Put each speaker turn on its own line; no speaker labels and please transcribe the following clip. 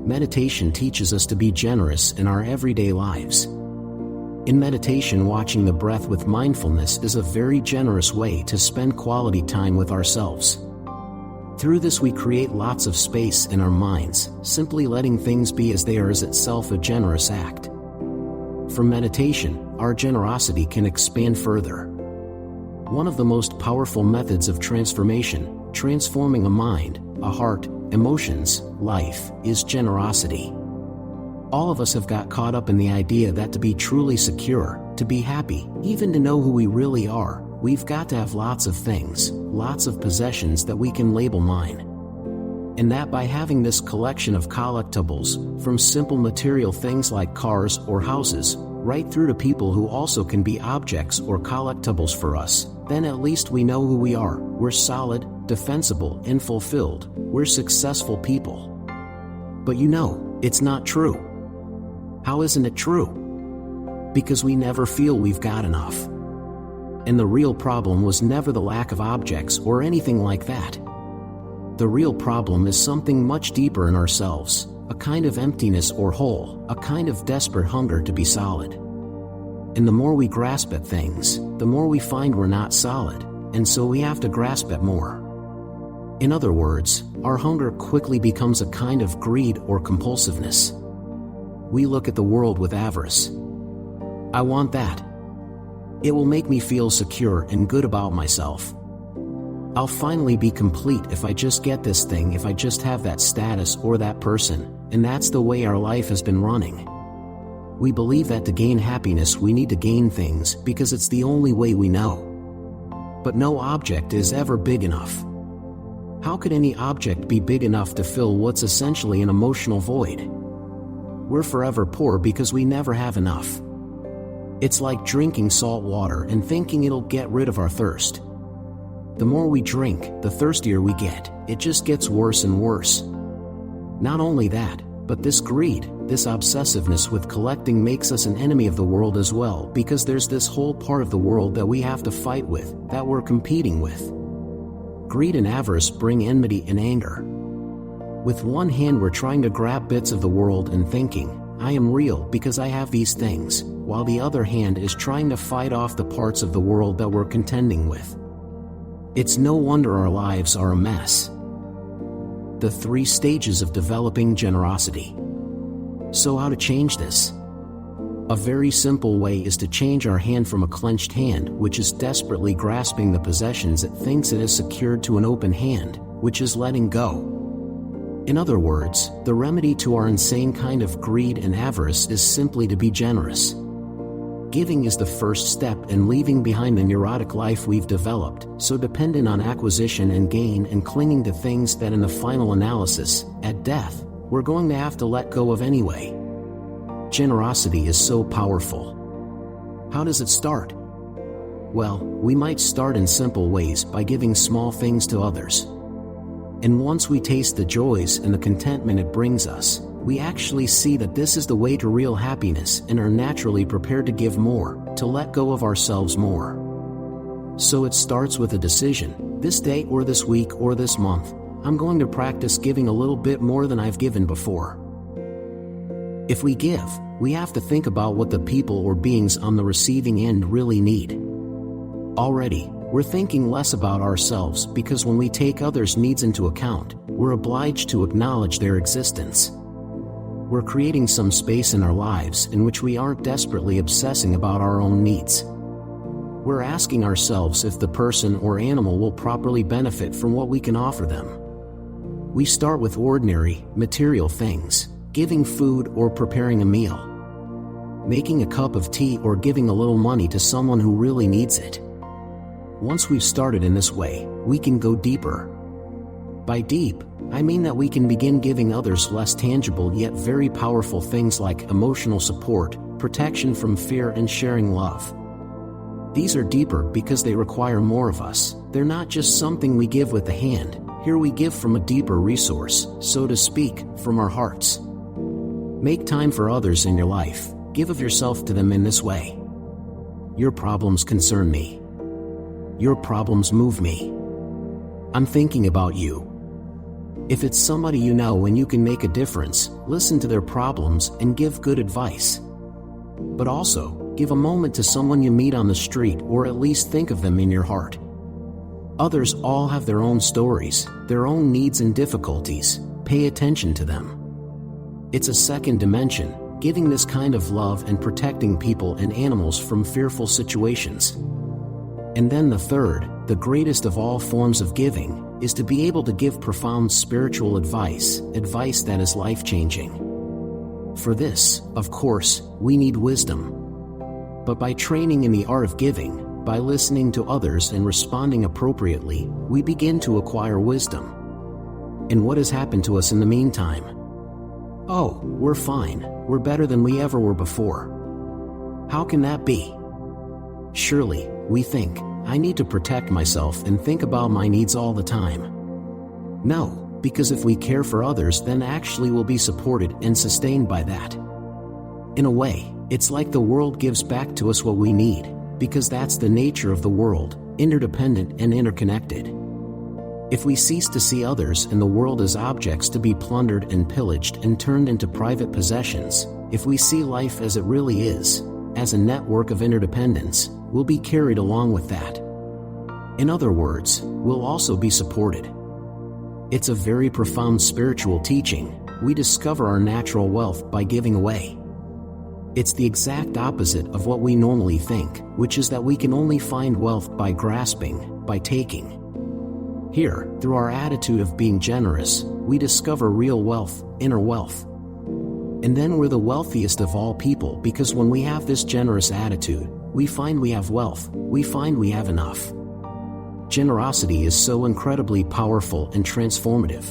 meditation teaches us to be generous in our everyday lives. In meditation, watching the breath with mindfulness is a very generous way to spend quality time with ourselves. Through this, we create lots of space in our minds. Simply letting things be as they are is itself a generous act. From meditation, our generosity can expand further. One of the most powerful methods of transformation, transforming a mind, a heart, emotions, life, is generosity. All of us have got caught up in the idea that to be truly secure, to be happy, even to know who we really are, we've got to have lots of things, lots of possessions that we can label mine. And that by having this collection of collectibles, from simple material things like cars or houses, right through to people who also can be objects or collectibles for us, then at least we know who we are. We're solid, defensible, and fulfilled. We're successful people. But it's not true. How isn't it true? Because we never feel we've got enough. And the real problem was never the lack of objects or anything like that. The real problem is something much deeper in ourselves, a kind of emptiness or hole, a kind of desperate hunger to be solid. And the more we grasp at things, the more we find we're not solid, and so we have to grasp at more. In other words, our hunger quickly becomes a kind of greed or compulsiveness. We look at the world with avarice. I want that. It will make me feel secure and good about myself. I'll finally be complete if I just get this thing, if I just have that status or that person, and that's the way our life has been running. We believe that to gain happiness we need to gain things because it's the only way we know. But no object is ever big enough. How could any object be big enough to fill what's essentially an emotional void? We're forever poor because we never have enough. It's like drinking salt water and thinking it'll get rid of our thirst. The more we drink, the thirstier we get. It just gets worse and worse. Not only that, but this greed, this obsessiveness with collecting makes us an enemy of the world as well, because there's this whole part of the world that we have to fight with, that we're competing with. Greed and avarice bring enmity and anger. With one hand we're trying to grab bits of the world and thinking, I am real because I have these things, while the other hand is trying to fight off the parts of the world that we're contending with. It's no wonder our lives are a mess. The 3 stages of developing generosity. So how to change this? A very simple way is to change our hand from a clenched hand, which is desperately grasping the possessions it thinks it has secured, to an open hand, which is letting go. In other words, the remedy to our insane kind of greed and avarice is simply to be generous. Giving is the first step in leaving behind the neurotic life we've developed, so dependent on acquisition and gain and clinging to things that in the final analysis, at death, we're going to have to let go of anyway. Generosity is so powerful. How does it start? Well, we might start in simple ways by giving small things to others. And once we taste the joys and the contentment it brings us, we actually see that this is the way to real happiness and are naturally prepared to give more, to let go of ourselves more. So it starts with a decision. This day or this week or this month, I'm going to practice giving a little bit more than I've given before. If we give, we have to think about what the people or beings on the receiving end really need. Already, we're thinking less about ourselves because when we take others' needs into account, we're obliged to acknowledge their existence. We're creating some space in our lives in which we aren't desperately obsessing about our own needs. We're asking ourselves if the person or animal will properly benefit from what we can offer them. We start with ordinary, material things, giving food or preparing a meal, making a cup of tea or giving a little money to someone who really needs it. Once we've started in this way, we can go deeper. By deep, I mean that we can begin giving others less tangible yet very powerful things like emotional support, protection from fear, and sharing love. These are deeper because they require more of us. They're not just something we give with the hand. Here we give from a deeper resource, so to speak, from our hearts. Make time for others in your life. Give of yourself to them in this way. Your problems concern me. Your problems move me. I'm thinking about you. If it's somebody you know and you can make a difference, listen to their problems and give good advice. But also, give a moment to someone you meet on the street, or at least think of them in your heart. Others all have their own stories, their own needs and difficulties. Pay attention to them. It's a second dimension, giving this kind of love and protecting people and animals from fearful situations. And then the third, the greatest of all forms of giving, is to be able to give profound spiritual advice that is life-changing. For this, of course, we need wisdom. But by training in the art of giving, by listening to others and responding appropriately, we begin to acquire wisdom. And what has happened to us in the meantime? Oh, we're fine. We're better than we ever were before. How can that be? Surely, we think, I need to protect myself and think about my needs all the time. No, because if we care for others, then actually we'll be supported and sustained by that. In a way, it's like the world gives back to us what we need, because that's the nature of the world, interdependent and interconnected. If we cease to see others and the world as objects to be plundered and pillaged and turned into private possessions, if we see life as it really is, as a network of interdependence, we'll be carried along with that. In other words, we'll also be supported. It's a very profound spiritual teaching. We discover our natural wealth by giving away. It's the exact opposite of what we normally think, which is that we can only find wealth by grasping, by taking. Here, through our attitude of being generous, we discover real wealth, inner wealth. And then we're the wealthiest of all people, because when we have this generous attitude, we find we have wealth, we find we have enough. Generosity is so incredibly powerful and transformative.